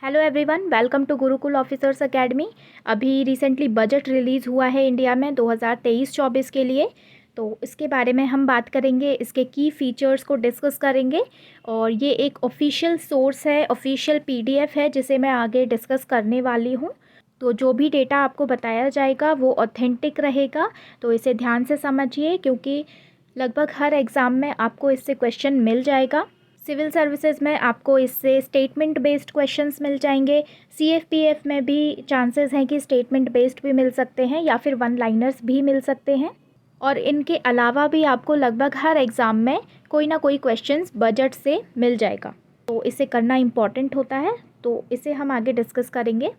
Hello everyone, welcome to Gurukul officers academy. अभी recently budget release हुआ है इंडिया में 2023-24 के लिए। तो इसके बारे में हम बात करेंगे, इसके की फ़ीचर्स को डिस्कस करेंगे। और ये एक ऑफिशियल सोर्स है, ऑफिशियल पीडीएफ है जिसे मैं आगे डिस्कस करने वाली हूँ। तो जो भी डेटा आपको बताया जाएगा वो ऑथेंटिक रहेगा, तो इसे ध्यान से समझिए क्योंकि लगभग हर एग्ज़ाम में आपको इससे क्वेश्चन मिल जाएगा। सिविल सर्विसेज में आपको इससे स्टेटमेंट बेस्ड क्वेश्चंस मिल जाएंगे। सीएफपीएफ में भी चांसेस हैं कि स्टेटमेंट बेस्ड भी मिल सकते हैं या फिर वन लाइनर्स भी मिल सकते हैं। और इनके अलावा भी आपको लगभग हर एग्ज़ाम में कोई ना कोई क्वेश्चंस बजट से मिल जाएगा, तो इसे करना इम्पॉर्टेंट होता है। तो इसे हम आगे डिस्कस करेंगे।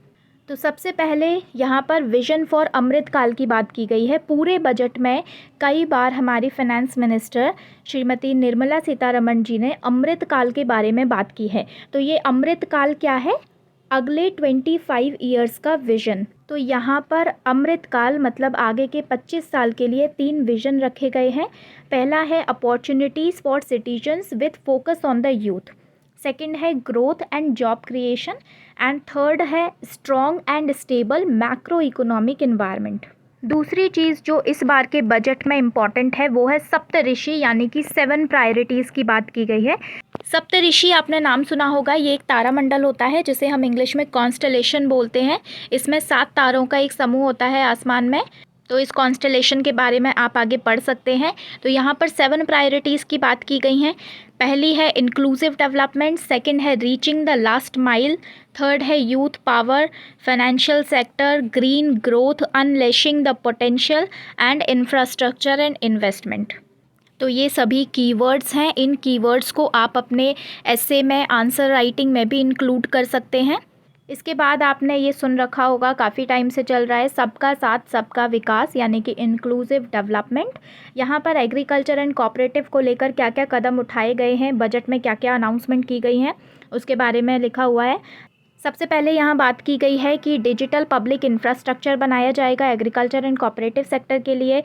तो सबसे पहले यहाँ पर विजन फॉर अमृत काल की बात की गई है। पूरे बजट में कई बार हमारी फाइनेंस मिनिस्टर श्रीमती निर्मला सीतारमण जी ने अमृत काल के बारे में बात की है। तो ये अमृत काल क्या है? अगले 25 ईयर्स का विजन। तो यहाँ पर अमृत काल मतलब आगे के 25 साल के लिए 3 विजन रखे गए हैं। पहला है opportunities for citizens with focus on the youth. Second है growth and job creation and third है strong and stable macro economic environment. दूसरी चीज़ जो इस बार के बजट में इम्पॉर्टेंट है वो है सप्तऋषि, यानी कि 7 प्रायोरिटीज़ की बात की गई है। सप्तऋषि आपने नाम सुना होगा, ये एक तारामंडल होता है जिसे हम इंग्लिश में कॉन्स्टलेशन बोलते हैं। इसमें 7 तारों का एक समूह होता है आसमान में। तो इस कॉन्स्टलेशन के बारे में आप आगे पढ़ सकते हैं। तो यहाँ पर 7 प्रायोरिटीज़ की बात की गई हैं। पहली है इंक्लूसिव डेवलपमेंट, सेकंड है reaching the last mile, third है youth power, financial sector, green growth, unleashing the potential and infrastructure and investment. तो ये सभी कीवर्ड्स हैं। इन कीवर्ड्स को आप अपने एसे में, आंसर राइटिंग में भी इंक्लूड कर सकते हैं। इसके बाद आपने ये सुन रखा होगा, काफ़ी टाइम से चल रहा है, सबका साथ सबका विकास यानी कि इंक्लूसिव डेवलपमेंट। यहाँ पर एग्रीकल्चर एंड कोऑपरेटिव को लेकर क्या क्या कदम उठाए गए हैं, बजट में क्या क्या अनाउंसमेंट की गई हैं, उसके बारे में लिखा हुआ है। सबसे पहले यहाँ बात की गई है कि डिजिटल पब्लिक इंफ्रास्ट्रक्चर बनाया जाएगा एग्रीकल्चर एंड कोऑपरेटिव सेक्टर के लिए।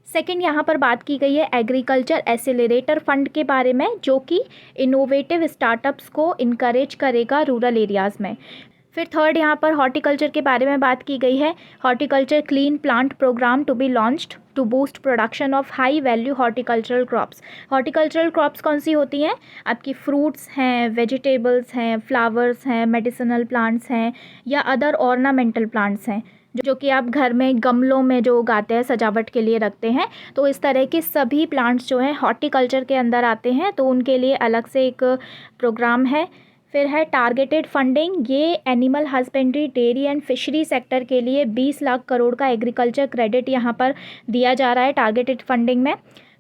सेकंड, यहाँ पर बात की गई है एग्रीकल्चर एसिलरेटर फंड के बारे में, जो कि इनोवेटिव स्टार्टअप्स को इनकरेज करेगा रूरल एरियाज़ में। फिर थर्ड, यहाँ पर हॉर्टिकल्चर के बारे में बात की गई है। Horticulture clean plant programme to be launched to boost production of high value horticultural crops. Horticultural crops कौन सी होती हैं? आपकी फ्रूट्स हैं, वेजिटेबल्स हैं, फ्लावर्स हैं, मेडिसिनल प्लांट्स हैं या अदर ऑर्नामेंटल प्लांट्स हैं जो कि आप घर में गमलों में जो उगाते हैं, सजावट के लिए रखते हैं। तो इस तरह के सभी प्लांट्स जो हैं हॉर्टिकल्चर के अंदर आते हैं, तो उनके लिए अलग से एक प्रोग्राम है। फिर है टारगेटेड फंडिंग। ये animal husbandry, dairy and fishery sector के लिए 20 लाख करोड़ का एग्रीकल्चर क्रेडिट यहाँ पर दिया जा रहा है टारगेटेड फंडिंग में।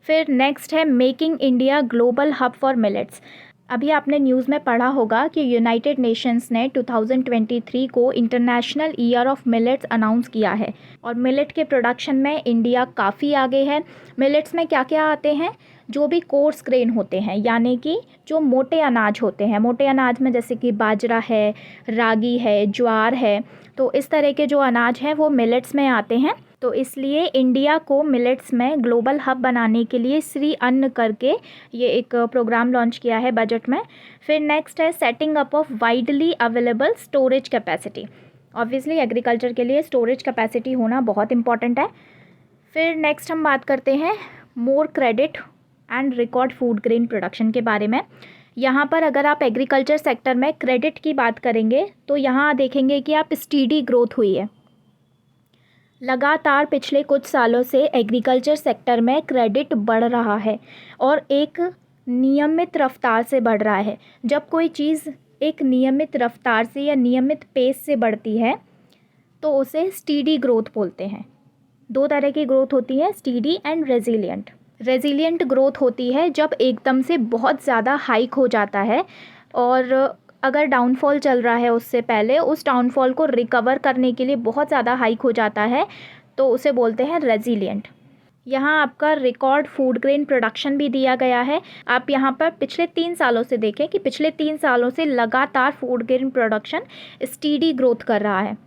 फिर नेक्स्ट है making India global hub for millets. अभी आपने न्यूज़ में पढ़ा होगा कि यूनाइटेड नेशंस ने 2023 को international year of millets announce किया है और मिलेट के प्रोडक्शन में इंडिया काफ़ी आगे है। मिलेट्स में क्या क्या आते हैं? जो भी कोर्स ग्रेन होते हैं, यानी कि जो मोटे अनाज होते हैं। मोटे अनाज में जैसे कि बाजरा है, रागी है, ज्वार है, तो इस तरह के जो अनाज हैं वो मिलेट्स में आते हैं। तो इसलिए इंडिया को मिलेट्स में ग्लोबल हब बनाने के लिए श्री अन्न करके ये एक प्रोग्राम लॉन्च किया है बजट में। फिर नेक्स्ट है setting up of widely available storage capacity. Obviously agriculture के लिए स्टोरेज कैपेसिटी होना बहुत इंपॉर्टेंट है। फिर नेक्स्ट हम बात करते हैं more credit and record food grain production के बारे में। यहाँ पर अगर आप एग्रीकल्चर सेक्टर में क्रेडिट की बात करेंगे तो यहाँ देखेंगे कि आप स्टीडी ग्रोथ हुई है। लगातार पिछले कुछ सालों से एग्रीकल्चर सेक्टर में क्रेडिट बढ़ रहा है और एक नियमित रफ्तार से बढ़ रहा है। जब कोई चीज़ एक नियमित रफ्तार से या नियमित पेस से बढ़ती है तो उसे स्टीडी ग्रोथ बोलते हैं। 2 तरह की ग्रोथ होती है, steady and resilient. Resilient growth होती है जब एकदम से बहुत ज़्यादा हाइक हो जाता है और अगर डाउनफॉल चल रहा है उससे पहले उस डाउनफॉल को रिकवर करने के लिए बहुत ज़्यादा हाइक हो जाता है, तो उसे बोलते हैं रेजिलिएंट। यहाँ आपका रिकॉर्ड फूड ग्रेन प्रोडक्शन भी दिया गया है। आप यहाँ पर पिछले 3 सालों से देखें कि पिछले 3 सालों से लगातार food grain production steady growth कर रहा है।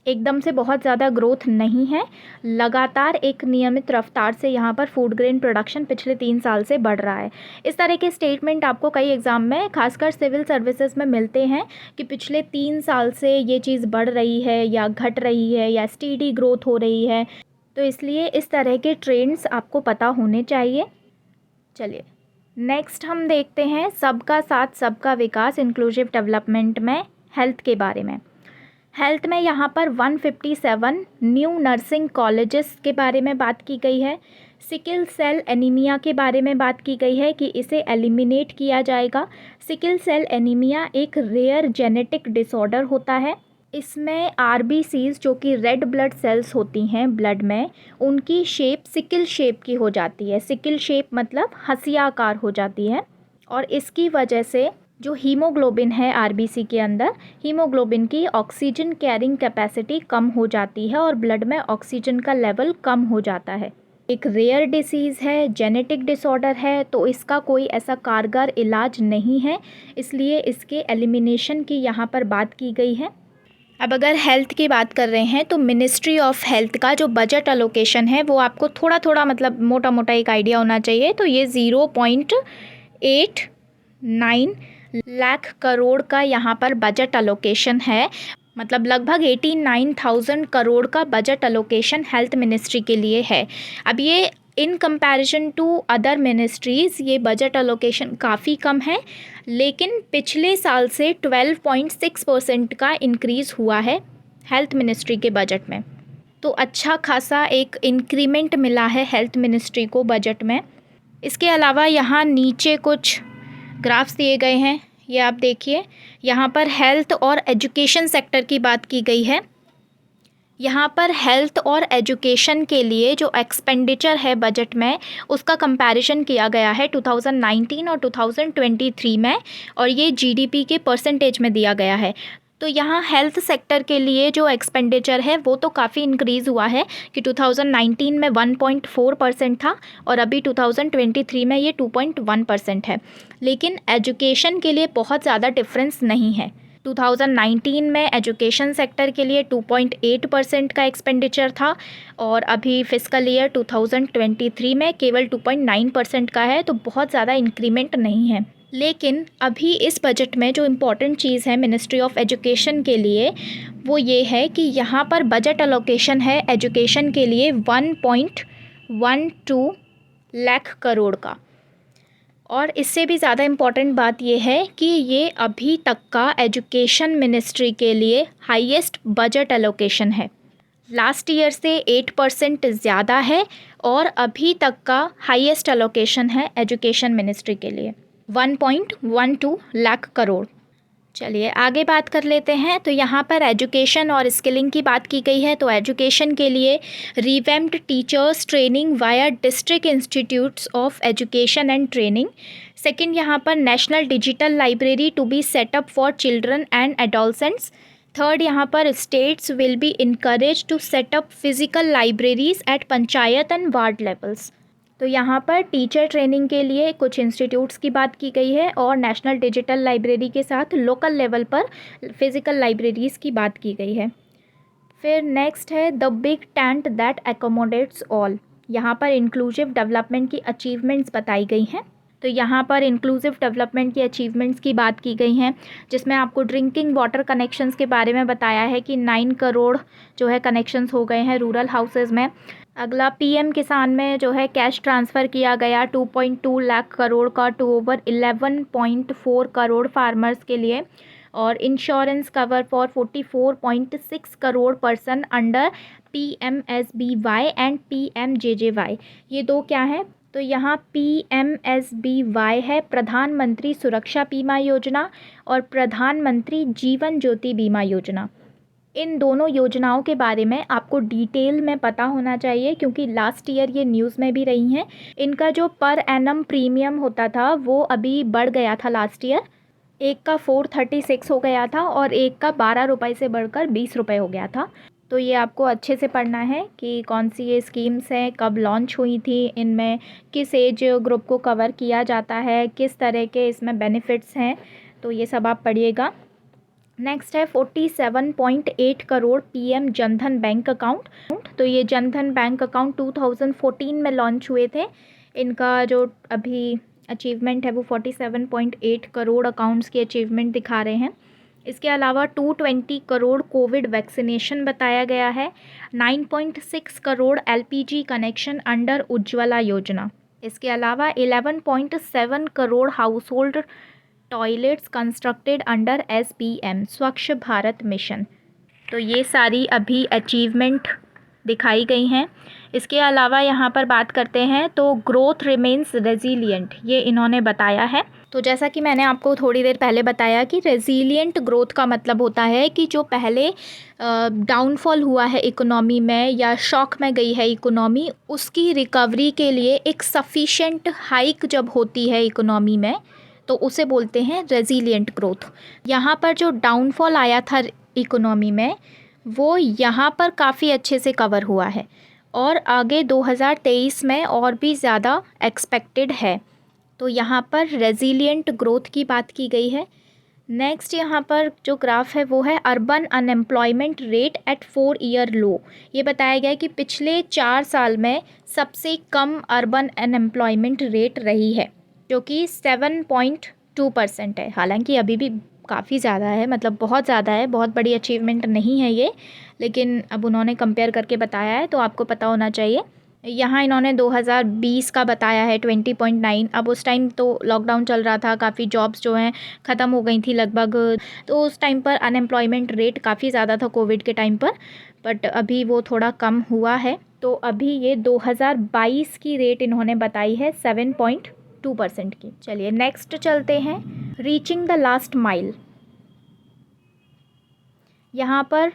एकदम से बहुत ज़्यादा ग्रोथ नहीं है, लगातार एक नियमित रफ्तार से यहाँ पर फूड ग्रेन प्रोडक्शन पिछले 3 साल से बढ़ रहा है। इस तरह के स्टेटमेंट आपको कई एग्ज़ाम में खासकर सिविल सर्विसेज में मिलते हैं कि पिछले 3 साल से ये चीज़ बढ़ रही है या घट रही है या स्टेडी ग्रोथ हो रही है। तो इसलिए इस तरह के ट्रेंड्स आपको पता होने चाहिए। चलिए नेक्स्ट हम देखते हैं सबका साथ सबका विकास इंक्लूसिव डेवलपमेंट में हेल्थ के बारे में। हेल्थ में यहाँ पर 157 न्यू नर्सिंग कॉलेजेस के बारे में बात की गई है। सिकल सेल एनीमिया के बारे में बात की गई है कि इसे एलिमिनेट किया जाएगा। सिकल सेल एनीमिया एक रेयर जेनेटिक डिसऑर्डर होता है। इसमें आरबीसीज जो कि रेड ब्लड सेल्स होती हैं ब्लड में, उनकी शेप सिकल शेप की हो जाती है। सिकल शेप मतलब हंसिया आकार हो जाती है और इसकी वजह से जो हीमोग्लोबिन है आरबीसी के अंदर, हीमोग्लोबिन की ऑक्सीजन कैरिंग कैपेसिटी कम हो जाती है और ब्लड में ऑक्सीजन का लेवल कम हो जाता है। एक रेयर डिसीज़ है, जेनेटिक डिसऑर्डर है, तो इसका कोई ऐसा कारगर इलाज नहीं है, इसलिए इसके एलिमिनेशन की यहाँ पर बात की गई है। अब अगर हेल्थ की बात कर रहे हैं तो मिनिस्ट्री ऑफ हेल्थ का जो बजट अलोकेशन है वो आपको थोड़ा थोड़ा मतलब मोटा मोटा एक आइडिया होना चाहिए। तो ये 0.89 लाख करोड़ का यहाँ पर बजट अलोकेशन है, मतलब लगभग 89,000 करोड़ का बजट अलोकेशन हेल्थ मिनिस्ट्री के लिए है। अब ये in comparison to other ministries ये बजट अलोकेशन काफ़ी कम है, लेकिन पिछले साल से 12.6% का इंक्रीज़ हुआ है हेल्थ मिनिस्ट्री के बजट में। तो अच्छा खासा एक इंक्रीमेंट मिला है हेल्थ मिनिस्ट्री को बजट में। इसके अलावा यहाँ नीचे कुछ ग्राफ्स दिए गए हैं, ये आप देखिए। यहाँ पर हेल्थ और एजुकेशन सेक्टर की बात की गई है। यहाँ पर हेल्थ और एजुकेशन के लिए जो एक्सपेंडिचर है बजट में उसका कंपैरिजन किया गया है 2019 और 2023 में, और ये जीडीपी के परसेंटेज में दिया गया है। तो यहाँ हेल्थ सेक्टर के लिए जो एक्सपेंडिचर है वो तो काफ़ी इंक्रीज़ हुआ है कि 2019 में 1.4% था और अभी 2023 में ये 2.1% है। लेकिन एजुकेशन के लिए बहुत ज़्यादा डिफरेंस नहीं है। 2019 में एजुकेशन सेक्टर के लिए 2.8% का एक्सपेंडिचर था और अभी फिस्कल ईयर 2023 में केवल 2.9% का है, तो बहुत ज़्यादा इंक्रीमेंट नहीं है। लेकिन अभी इस बजट में जो इम्पॉर्टेंट चीज़ है मिनिस्ट्री ऑफ एजुकेशन के लिए वो ये है कि यहाँ पर बजट अलोकेशन है एजुकेशन के लिए 1.12 लाख करोड़ का। और इससे भी ज़्यादा इम्पॉर्टेंट बात यह है कि ये अभी तक का एजुकेशन मिनिस्ट्री के लिए हाईएस्ट बजट एलोकेशन है। लास्ट ईयर से 8% ज़्यादा है और अभी तक का हाईएस्ट एलोकेशन है एजुकेशन मिनिस्ट्री के लिए 1.12 लाख करोड़। चलिए आगे बात कर लेते हैं। तो यहाँ पर एजुकेशन और स्किलिंग की बात की गई है। तो एजुकेशन के लिए revamped teachers training via district institutes of education and training. Second यहाँ पर national digital library to be set up for children and adolescents. Third यहाँ पर states will be encourage to set up physical libraries at panchayat and ward levels. तो यहाँ पर teacher training के लिए कुछ इंस्टीट्यूट्स की बात की गई है और नेशनल डिजिटल लाइब्रेरी के साथ लोकल लेवल पर फिज़िकल लाइब्रेरीज़ की बात की गई है। फिर नेक्स्ट है the big tent that accommodates all. यहाँ पर इंक्लूसिव डेवलपमेंट की अचीवमेंट्स बताई गई हैं। तो यहाँ पर इंक्लूसिव डेवलपमेंट की अचीवमेंट्स की बात की गई हैं, जिसमें आपको ड्रिंकिंग वाटर कनेक्शंस के बारे में बताया है कि 9 करोड़ जो है कनेक्शंस हो गए हैं रूरल हाउसेस में। अगला पीएम किसान में जो है कैश ट्रांसफ़र किया गया 2.2 लाख करोड़ का टू ओवर 11.4 करोड़ फार्मर्स के लिए, और insurance cover for 44.6 crore person under PMSBY and PMJJY। ये दो क्या है? तो यहाँ PMSBY है प्रधानमंत्री सुरक्षा बीमा योजना और प्रधानमंत्री जीवन ज्योति बीमा योजना। इन दोनों योजनाओं के बारे में आपको डिटेल में पता होना चाहिए क्योंकि लास्ट ईयर ये न्यूज़ में भी रही हैं। इनका जो पर एनम प्रीमियम होता था वो अभी बढ़ गया था लास्ट ईयर। एक का 436 हो गया था और एक का 12 रुपये से बढ़कर 20 रुपये हो गया था। तो ये आपको अच्छे से पढ़ना है कि कौन सी ये स्कीम्स हैं, कब लॉन्च हुई थी, इनमें किस एज ग्रुप को कवर किया जाता है, किस तरह के इसमें बेनिफिट्स हैं, तो ये सब आप पढ़िएगा। नेक्स्ट है 47.8 crore PM Jan Dhan bank account. तो ये जनधन बैंक अकाउंट 2014 में लॉन्च हुए थे। इनका जो अभी अचीवमेंट है वो 47.8 करोड़ अकाउंट्स की अचीवमेंट दिखा रहे हैं। इसके अलावा 220 करोड़ कोविड वैक्सीनेशन बताया गया है। 9.6 crore LPG connection under Ujjwala योजना। इसके अलावा 11.7 crore house hold toilets constructed under SBM स्वच्छ भारत मिशन। तो ये सारी अभी अचीवमेंट दिखाई गई हैं। इसके अलावा यहाँ पर बात करते हैं तो ग्रोथ रिमेन्स रेजिलिएंट, ये इन्होंने बताया है। तो जैसा कि मैंने आपको थोड़ी देर पहले बताया कि रेजिलिएंट ग्रोथ का मतलब होता है कि जो पहले डाउनफॉल हुआ है इकोनॉमी में या शॉक में गई है इकोनॉमी, उसकी रिकवरी के लिए एक सफिशेंट हाइक जब होती है इकोनॉमी में तो उसे बोलते हैं रेजिलिएंट ग्रोथ। यहाँ पर जो डाउनफॉल आया था इकोनॉमी में वो यहाँ पर काफ़ी अच्छे से कवर हुआ है और आगे 2023 में और भी ज़्यादा एक्सपेक्टेड है। तो यहाँ पर रेजिलिएंट ग्रोथ की बात की गई है। नेक्स्ट यहाँ पर जो ग्राफ है वो है urban unemployment rate at 4 year low. ये बताया गया है कि पिछले 4 साल में सबसे कम अर्बन अनएम्प्लॉयमेंट रेट रही है जो कि 7.2% है। हालांकि अभी भी काफ़ी ज़्यादा है, मतलब बहुत ज़्यादा है, बहुत बड़ी अचीवमेंट नहीं है ये, लेकिन अब उन्होंने कंपेयर करके बताया है तो आपको पता होना चाहिए। यहाँ इन्होंने 2020 का बताया है 20.9। अब उस टाइम तो लॉकडाउन चल रहा था, काफ़ी जॉब्स जो हैं ख़त्म हो गई थी लगभग, तो उस टाइम पर अनएम्प्लॉयमेंट रेट काफ़ी ज़्यादा था कोविड के टाइम पर, बट अभी वो थोड़ा कम हुआ है। तो अभी ये 2022 की रेट इन्होंने बताई है 7.2% की। चलिए नेक्स्ट चलते हैं, रीचिंग द लास्ट माइल। यहाँ पर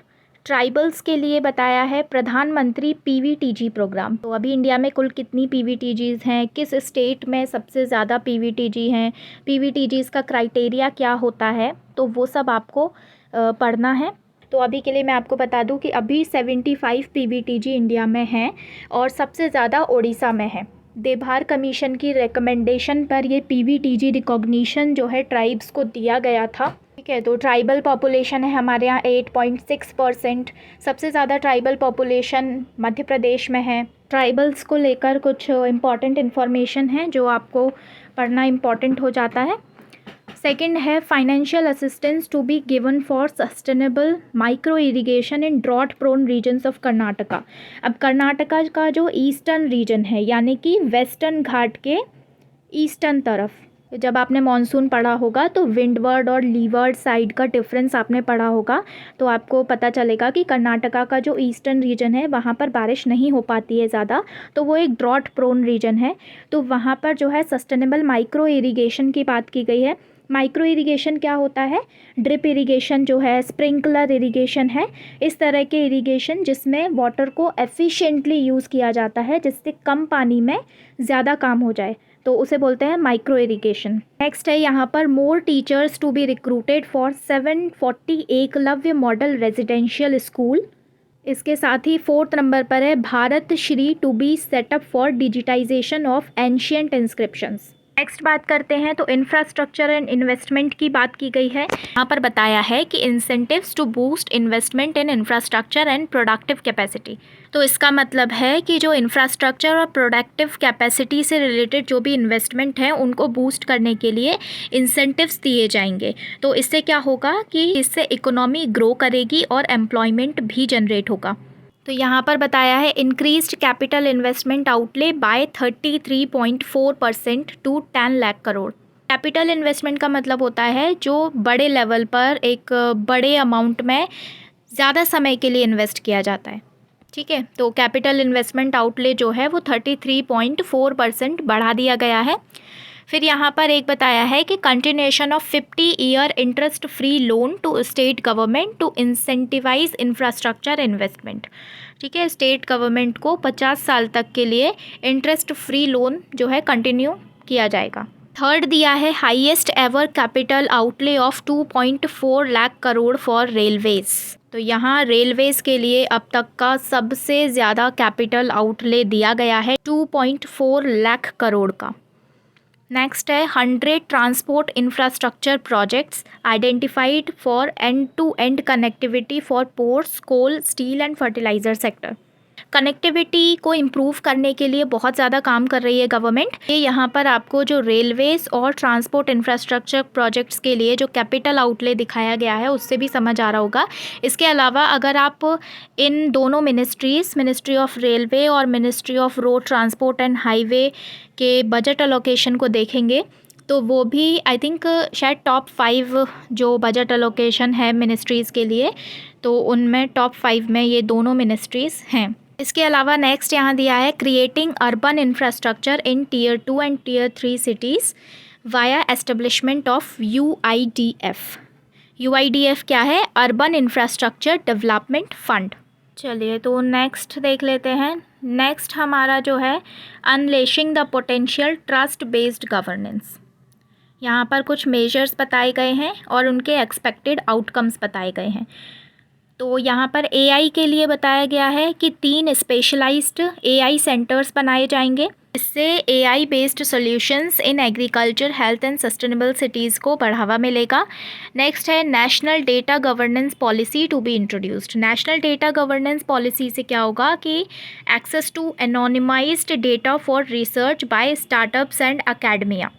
ट्राइबल्स के लिए बताया है प्रधानमंत्री PVTG प्रोग्राम। तो अभी इंडिया में कुल कितनी PVTGs हैं, किस स्टेट में सबसे ज़्यादा PVTG हैं, PVTGs का क्राइटेरिया क्या होता है, तो वो सब आपको पढ़ना है। तो अभी के लिए मैं आपको बता दूं कि अभी 75 PVTG इंडिया में हैं और सबसे ज़्यादा उड़ीसा में है। देभार कमीशन की रिकमेंडेशन पर ये PVTG रिकॉग्निशन जो है ट्राइब्स को दिया गया था। ठीक है, तो ट्राइबल पॉपुलेशन है हमारे यहाँ 8.6%। सबसे ज़्यादा ट्राइबल पॉपुलेशन मध्य प्रदेश में है। ट्राइबल्स को लेकर कुछ इम्पॉर्टेंट इन्फॉर्मेशन है जो आपको पढ़ना इम्पॉर्टेंट हो जाता है। सेकेंड है financial assistance to be given for sustainable micro irrigation in drought prone regions of Karnataka. अब कर्नाटका का जो ईस्टर्न रीजन है यानी कि वेस्टर्न घाट के ईस्टर्न तरफ, जब आपने मॉनसून पढ़ा होगा तो विंडवर्ड और लीवर्ड साइड का डिफरेंस आपने पढ़ा होगा, तो आपको पता चलेगा कि कर्नाटका का जो ईस्टर्न रीजन है वहाँ पर बारिश नहीं हो पाती है ज़्यादा, तो वो एक ड्रॉट प्रोन रीजन है। तो वहाँ पर जो है सस्टेनेबल माइक्रो इरिगेशन की बात की गई है। माइक्रो इरिगेशन क्या होता है? ड्रिप इरिगेशन जो है, स्प्रिंकलर इरिगेशन है, इस तरह के इरिगेशन जिसमें वाटर को एफिशिएंटली यूज़ किया जाता है जिससे कम पानी में ज़्यादा काम हो जाए, तो उसे बोलते हैं माइक्रो इरिगेशन। नेक्स्ट है यहाँ पर more teachers to be recruited for 740 Eklavya model residential school. इसके साथ ही 4th नंबर पर है Bharat Shri to be set up for digitisation of ancient inscriptions. Next बात करते हैं तो इंफ्रास्ट्रक्चर एंड इन्वेस्टमेंट की बात की गई है। यहाँ पर बताया है कि incentives to boost investment in infrastructure and productive capacity. तो इसका मतलब है कि जो इंफ्रास्ट्रक्चर और प्रोडक्टिव कैपेसिटी से रिलेटेड जो भी इन्वेस्टमेंट है उनको बूस्ट करने के लिए इंसेंटिव्स दिए जाएंगे। तो इससे क्या होगा कि इससे इकोनॉमी ग्रो करेगी और एम्प्लॉयमेंट भी जनरेट होगा। तो यहाँ पर बताया है increased capital investment outlay by 33.4% to 10 lakh crore. Capital investment का मतलब होता है जो बड़े लेवल पर एक बड़े अमाउंट में ज़्यादा समय के लिए इन्वेस्ट किया जाता है। ठीक है, तो कैपिटल इन्वेस्टमेंट आउटले जो है वो 33.4% बढ़ा दिया गया है। फिर यहाँ पर एक बताया है कि continuation of 50 year interest free loan to state government to incentivise infrastructure investment. ठीक है, स्टेट गवर्नमेंट को 50 साल तक के लिए इंटरेस्ट फ्री लोन जो है कंटिन्यू किया जाएगा। थर्ड दिया है highest ever capital outlay of 2.4 lakh crore for railways. तो यहाँ रेलवेज के लिए अब तक का सबसे ज़्यादा कैपिटल आउटले दिया गया है 2.4 लाख करोड़ का। नेक्स्ट है 100 transport infrastructure projects identified for end to end connectivity for ports, coal, steel and fertiliser sector. Connectivity को इम्प्रूव करने के लिए बहुत ज़्यादा काम कर रही है गवर्नमेंट। ये यहाँ पर आपको जो रेलवेज़ और ट्रांसपोर्ट इंफ्रास्ट्रक्चर प्रोजेक्ट्स के लिए जो कैपिटल आउटले दिखाया गया है उससे भी समझ आ रहा होगा। इसके अलावा अगर आप इन दोनों मिनिस्ट्री ऑफ रेलवे और ministry of road transport and highway के बजट अलोकेशन को देखेंगे तो वो भी आई थिंक शायद टॉप 5 जो बजट अलोकेशन है मिनिस्ट्रीज़ के लिए, तो उनमें टॉप 5 में ये दोनों मिनिस्ट्रीज़ हैं। इसके अलावा नेक्स्ट यहाँ दिया है creating urban infrastructure in tier 2 and tier 3 cities via establishment of UIDF। UIDF क्या है? Urban infrastructure development fund. चलिए तो नेक्स्ट देख लेते हैं। नेक्स्ट हमारा जो है unleashing the potential trust based governance. यहाँ पर कुछ मेजर्स बताए गए हैं और उनके एक्सपेक्टेड आउटकम्स बताए गए हैं। तो यहाँ पर AI के लिए बताया गया है कि 3 स्पेशलाइज्ड AI सेंटर्स बनाए जाएंगे। इससे AI based solutions in agriculture, health and sustainable cities को बढ़ावा मिलेगा। नेक्स्ट है national data governance policy to be introduced. National data governance policy से क्या होगा कि access to anonymised data for research by startups and academia.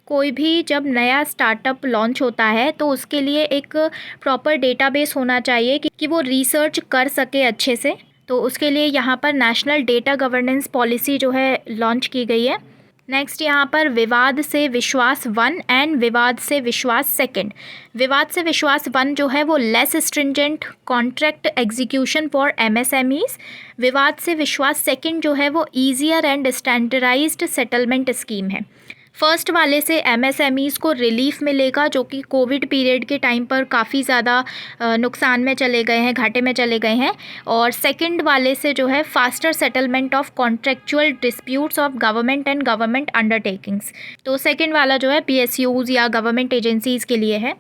कोई भी जब नया स्टार्टअप लॉन्च होता है तो उसके लिए एक प्रॉपर डेटाबेस होना चाहिए कि वो रिसर्च कर सके अच्छे से। तो उसके लिए यहाँ पर नेशनल डेटा गवर्नेंस पॉलिसी जो है लॉन्च की गई है। नेक्स्ट यहाँ पर विवाद से विश्वास 1 एंड विवाद से विश्वास 2। विवाद से विश्वास 1 जो है वो less stringent contract execution for MSMEs। विवाद से विश्वास 2 जो है वो easier and standardised settlement scheme है। फर्स्ट वाले से MSMEs को रिलीफ मिलेगा जो कि कोविड पीरियड के टाइम पर काफ़ी ज़्यादा नुकसान में चले गए हैं, घाटे में चले गए हैं। और सेकंड वाले से जो है faster settlement of contractual disputes of government and government undertakings. तो सेकंड वाला जो है PSUs या गवर्नमेंट एजेंसीज़ के लिए है।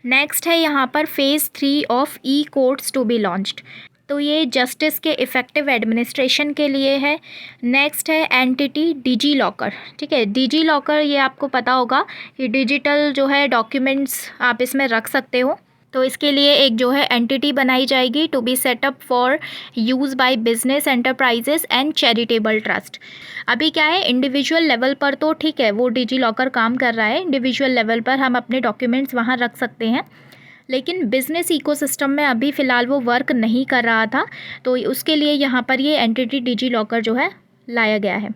नेक्स्ट है यहाँ पर phase 3 of e courts to be launched. तो ये जस्टिस के इफ़ेक्टिव एडमिनिस्ट्रेशन के लिए है। नेक्स्ट है एंटिटी डिजी लॉकर। ठीक है, डिजी लॉकर ये आपको पता होगा कि डिजिटल जो है डॉक्यूमेंट्स आप इसमें रख सकते हो। तो इसके लिए एक जो है एंटिटी बनाई जाएगी to be set up for use by business enterprises and charitable trust. अभी क्या है, इंडिविजुअल लेवल पर तो ठीक है वो डिजी लॉकर काम कर रहा है, इंडिविजुअल लेवल पर हम अपने डॉक्यूमेंट्स वहाँ रख सकते हैं, लेकिन बिज़नेस इकोसिस्टम में अभी फ़िलहाल वो वर्क नहीं कर रहा था। तो उसके लिए यहाँ पर ये एंटिटी डिजी लॉकर जो है लाया गया है।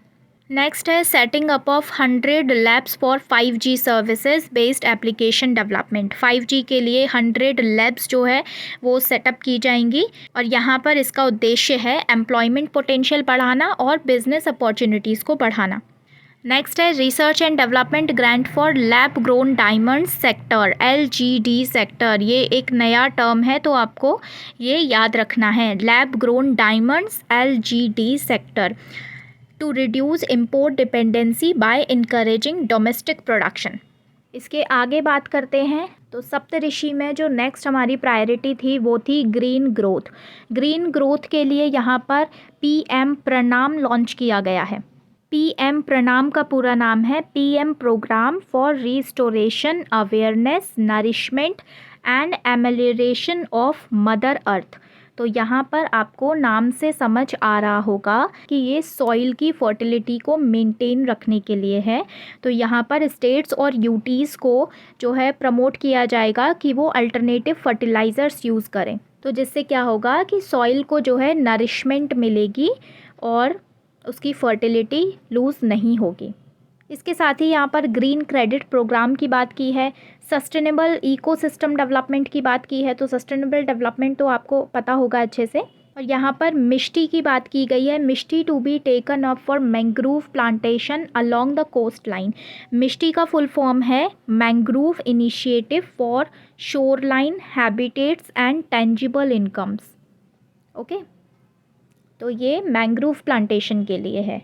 नेक्स्ट है setting up of 100 labs for 5G services based application development. 5G के लिए 100 लैब्स जो है वो सेटअप की जाएंगी और यहाँ पर इसका उद्देश्य है एम्प्लॉयमेंट पोटेंशियल बढ़ाना और बिजनेस अपॉर्चुनिटीज़ को बढ़ाना। नेक्स्ट है research and development grant for lab grown diamond sector, LGD sector. ये एक नया टर्म है तो आपको ये याद रखना है, lab grown diamonds LGD sector, to reduce import dependency by encouraging domestic production. इसके आगे बात करते हैं तो सप्तऋषि में जो नेक्स्ट हमारी प्रायोरिटी थी वो थी ग्रीन ग्रोथ। ग्रीन ग्रोथ के लिए यहाँ पर PM प्रणाम लॉन्च किया गया है। PM प्रणाम का पूरा नाम है PM programme for restoration awareness nourishment and amelioration of mother earth. तो यहाँ पर आपको नाम से समझ आ रहा होगा कि ये सॉइल की फर्टिलिटी को मेंटेन रखने के लिए है। तो यहाँ पर स्टेट्स और UTs को जो है प्रमोट किया जाएगा कि वो अल्टरनेटिव फर्टिलाइज़र्स यूज़ करें। तो जिससे क्या होगा कि सॉइल को जो है नरिशमेंट मिलेगी और उसकी फर्टिलिटी लूज़ नहीं होगी। इसके साथ ही यहाँ पर ग्रीन क्रेडिट प्रोग्राम की बात की है, सस्टेनेबल इकोसिस्टम डेवलपमेंट की बात की है। तो सस्टेनेबल डेवलपमेंट तो आपको पता होगा अच्छे से। और यहाँ पर मिष्टी की बात की गई है, MISHTI to be taken up for mangrove plantation along the coast line. MISHTI का फुल फॉर्म है mangrove initiative for shoreline habitats and tangible incomes. Okay, तो ये मैंग्रोव प्लांटेशन के लिए है।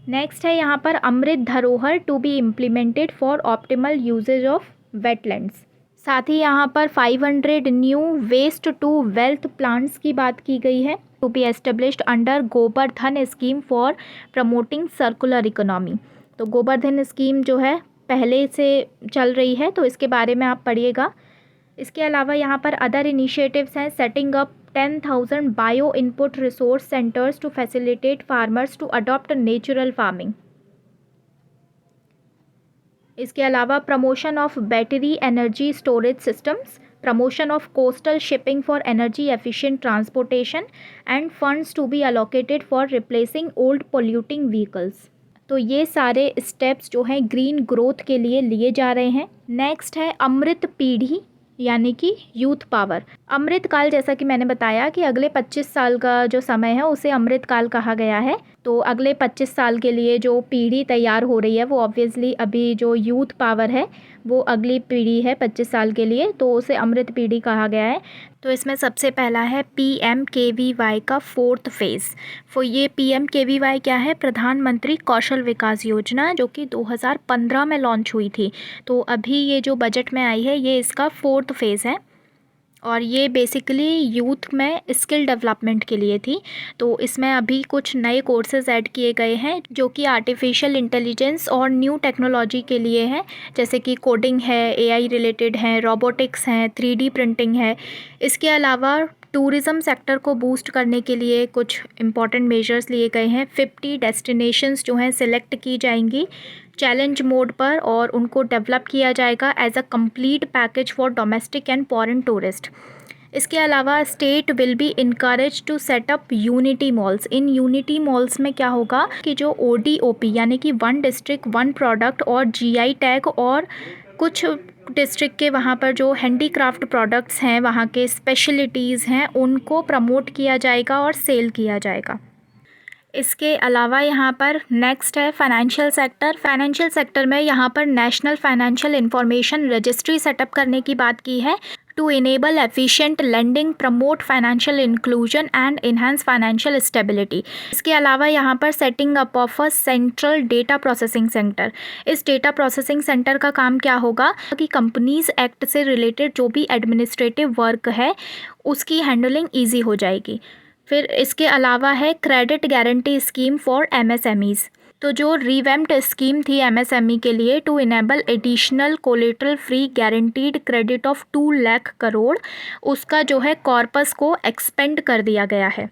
नेक्स्ट है यहाँ पर Amrit Dharohar to be implemented for optimal usages of wetlands. साथ ही यहाँ पर 500 new waste to wealth plants की बात की गई है। To be established under Gobardhan scheme for promoting circular economy. तो गोबर्धन स्कीम जो है पहले से चल रही है, तो इसके बारे में आप पढ़िएगा। इसके अलावा यहाँ पर अदर इनिशिएटिव्स हैं, setting up 10,000 bio input resource centres to facilitate farmers to adopt natural farming. इसके अलावा promotion of battery energy storage systems, promotion of coastal shipping for energy efficient transportation and funds to be allocated for replacing old polluting vehicles. तो ये सारे steps जो हैं green growth के लिए लिए जा रहे हैं। नेक्स्ट है अमृत पीढ़ी यानी कि यूथ पावर। अमृत काल, जैसा कि मैंने बताया कि अगले 25 साल का जो समय है उसे अमृत काल कहा गया है। तो अगले 25 साल के लिए जो पीढ़ी तैयार हो रही है वो ऑब्वियसली अभी जो यूथ पावर है वो अगली पीढ़ी है 25 साल के लिए, तो उसे अमृत पीढ़ी कहा गया है। तो इसमें सबसे पहला है PMKVY का 4th फेज़। ये PMKVY क्या है? प्रधानमंत्री कौशल विकास योजना, जो कि 2015 में लॉन्च हुई थी। तो अभी ये जो बजट में आई है ये इसका 4th फेज़ है और ये बेसिकली यूथ में स्किल डेवलपमेंट के लिए थी। तो इसमें अभी कुछ नए कोर्सेज़ ऐड किए गए हैं जो कि आर्टिफिशियल इंटेलिजेंस और न्यू टेक्नोलॉजी के लिए हैं, जैसे कि कोडिंग है, AI रिलेटेड है, रोबोटिक्स हैं, 3D प्रिंटिंग है। इसके अलावा टूरिज़्म सेक्टर को बूस्ट करने के लिए कुछ इम्पॉर्टेंट मेजर्स लिए गए हैं। 50 डेस्टिनेशंस जो हैं सिलेक्ट की जाएंगी चैलेंज मोड पर और उनको डेवलप किया जाएगा as a complete package for domestic and foreign tourist. इसके अलावा state will be encourage to set up unity malls. इन यूनिटी मॉल्स में क्या होगा कि जो ODOP यानी कि 1 डिस्ट्रिक्ट 1 प्रोडक्ट और GI टैग और कुछ डिस्ट्रिक्ट के वहाँ पर जो हैंडीक्राफ्ट प्रोडक्ट्स हैं, वहाँ के स्पेशलिटीज़ हैं, उनको प्रमोट किया जाएगा और सेल किया जाएगा। इसके अलावा यहाँ पर नेक्स्ट है फाइनेंशियल सेक्टर। फाइनेंशियल सेक्टर में यहाँ पर national financial information registry set up करने की बात की है to enable efficient lending, promote financial inclusion and enhance financial stability. इसके अलावा यहाँ पर setting up of a central data processing centre. इस डेटा प्रोसेसिंग सेंटर का काम क्या होगा कि कंपनीज एक्ट से रिलेटेड जो भी एडमिनिस्ट्रेटिव वर्क है उसकी हैंडलिंग ईजी हो जाएगी। फिर इसके अलावा है credit guarantee scheme for MSMEs। तो जो रिवैम्प्ड स्कीम थी MSME के लिए to enable additional collateral free guaranteed credit of 2 lakh crore, उसका जो है कॉर्पस को एक्सपेंड कर दिया गया है।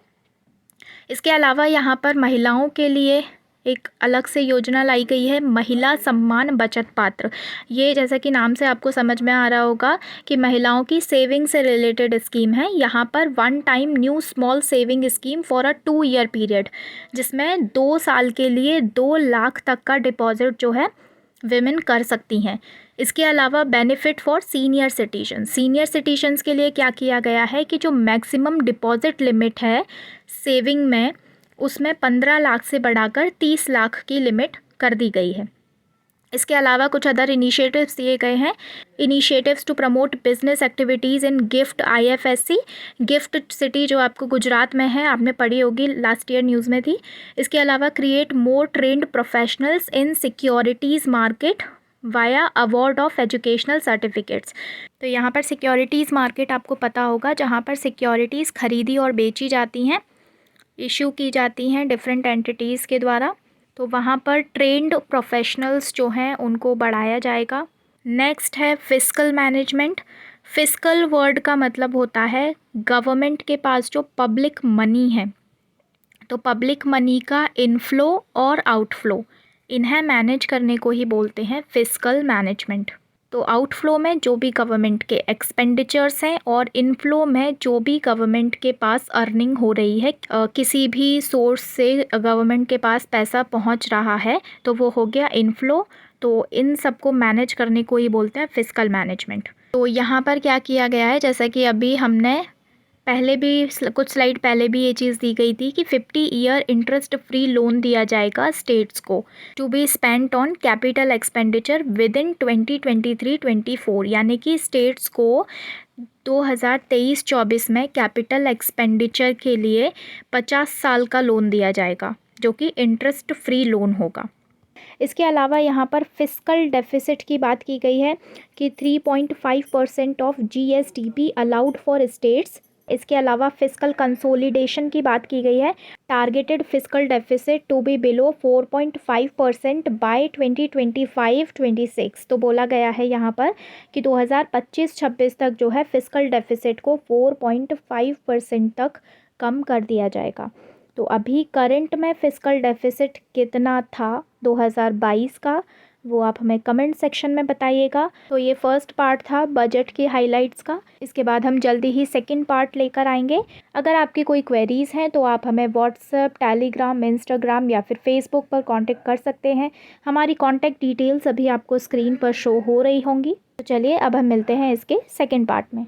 इसके अलावा यहाँ पर महिलाओं के लिए एक अलग से योजना लाई गई है, महिला सम्मान बचत पात्र। ये जैसा कि नाम से आपको समझ में आ रहा होगा कि महिलाओं की सेविंग से रिलेटेड स्कीम है। यहाँ पर 1 time new small saving scheme for a 2 year period, जिसमें 2 साल के लिए 2 लाख तक का डिपॉजिट जो है विमेन कर सकती हैं। इसके अलावा बेनिफिट फॉर सीनियर सिटीजन्स के लिए क्या किया गया है कि जो मैक्सिमम डिपॉजिट लिमिट है सेविंग में, उसमें 15 लाख से बढ़ाकर 30 लाख की लिमिट कर दी गई है। इसके अलावा कुछ अदर इनिशिएटिव्स दिए गए हैं। Initiatives to promote business activities in gift IFSC। Gift city जो आपको गुजरात में है, आपने पढ़ी होगी, लास्ट ईयर न्यूज़ में थी। इसके अलावा create more trend professionals in securities market via award of educational certificates. तो यहाँ पर सिक्योरिटीज़ मार्केट आपको पता होगा, जहाँ पर सिक्योरिटीज़ खरीदी और बेची जाती हैं, इशू की जाती हैं डिफरेंट एंटिटीज़ के द्वारा। तो वहाँ पर ट्रेंड प्रोफेशनल्स जो हैं उनको बढ़ाया जाएगा। नेक्स्ट है फिस्कल मैनेजमेंट। फिस्कल वर्ड का मतलब होता है गवर्नमेंट के पास जो पब्लिक मनी है, तो पब्लिक मनी का इनफ्लो और आउटफ्लो, इन्हें मैनेज करने को ही बोलते हैं फिस्कल मैनेजमेंट। तो आउटफ्लो में जो भी गवर्नमेंट के एक्सपेंडिचर्स हैं और इनफ्लो में जो भी गवर्नमेंट के पास अर्निंग हो रही है, किसी भी सोर्स से गवर्नमेंट के पास पैसा पहुंच रहा है, तो वो हो गया इनफ्लो। तो इन सबको मैनेज करने को ही बोलते हैं फिस्कल मैनेजमेंट। तो यहाँ पर क्या किया गया है, जैसा कि अभी हमने पहले भी कुछ स्लाइड पहले भी ये चीज़ दी गई थी कि 50 ईयर इंटरेस्ट फ्री लोन दिया जाएगा स्टेट्स को to be spent on capital expenditure within 2023-24, यानी कि स्टेट्स को 2023-24 में कैपिटल एक्सपेंडिचर के लिए 50 साल का लोन दिया जाएगा जो कि इंटरेस्ट फ्री लोन होगा। इसके अलावा यहाँ पर फिस्कल डेफिसिट की बात की गई है कि 3.5% of GSDP allowed for states इसके अलावा फिस्कल कंसोलिडेशन की बात की गई है। Targeted fiscal deficit to be below 4.5% by 2025-26। तो बोला गया है यहाँ पर कि 2025-26 तक जो है फिस्कल डेफिसिट को 4.5% तक कम कर दिया जाएगा। तो अभी करंट में फिस्कल डेफिसिट कितना था 2022 का, वो आप हमें कमेंट सेक्शन में बताइएगा। तो ये फर्स्ट पार्ट था बजट की हाइलाइट्स का। इसके बाद हम जल्दी ही सेकंड पार्ट लेकर आएंगे। अगर आपकी कोई क्वेरीज़ हैं तो आप हमें व्हाट्सएप, टेलीग्राम, इंस्टाग्राम या फिर फेसबुक पर कांटेक्ट कर सकते हैं। हमारी कांटेक्ट डिटेल्स अभी आपको स्क्रीन पर शो हो रही होंगी। तो चलिए अब हम मिलते हैं इसके सेकेंड पार्ट में।